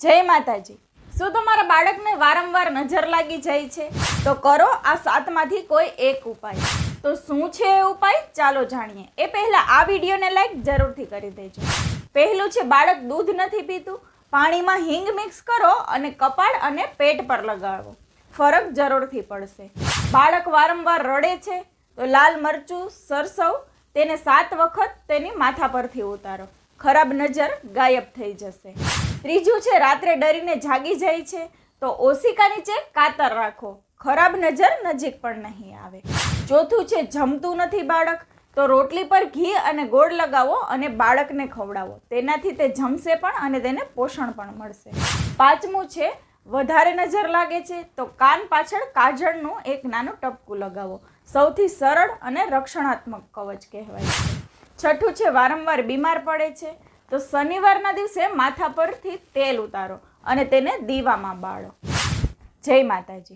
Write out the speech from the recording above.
જય માતાજી। શું તમારા બાળકને વારંવાર નજર લાગી જાય છે? તો કરો આ 7માંથી કોઈ એક ઉપાય। તો શું છે એ ઉપાય? ચાલો જાણીએ। એ પહેલા આ વિડીયોને લાઈક જરૂરથી કરી દેજો। પહેલું છે, બાળક દૂધ નથી પીતું, પાણીમાં હિંગ મિક્સ કરો અને કપાળ અને પેટ પર લગાવો, ફરક જરૂરથી પડશે। બાળક વારંવાર રડે છે તો લાલ મરચું, સરસવ તેને 7 વખત તેની માથા પરથી ઉતારો, ખરાબ નજર ગાયબ થઈ જશે। ત્રીજું છે, રાત્રે ડરીને જાગી જાય છે તો ઓશિકા નીચે કાતર રાખો, ખરાબ નજર નજીક પણ નહીં આવે। ચોથું છે, જમતું નથી બાળક તો રોટલી પર ઘી અને ગોળ લગાવો અને બાળકને ખવડાવો, તેનાથી તે જમશે પણ અને તેને પોષણ પણ મળશે। પાંચમું છે, વધારે નજર લાગે છે તો કાન પાછળ કાજળનું એક નાનું ટપકું લગાવો, સૌથી સરળ અને રક્ષણાત્મક કવચ કહેવાય છે। છઠ્ઠું છે, વારંવાર બીમાર પડે છે તો શનિવારના દિવસે માથા પરથી તેલ ઉતારો અને તેને દીવામાં બાળો। જય માતાજી।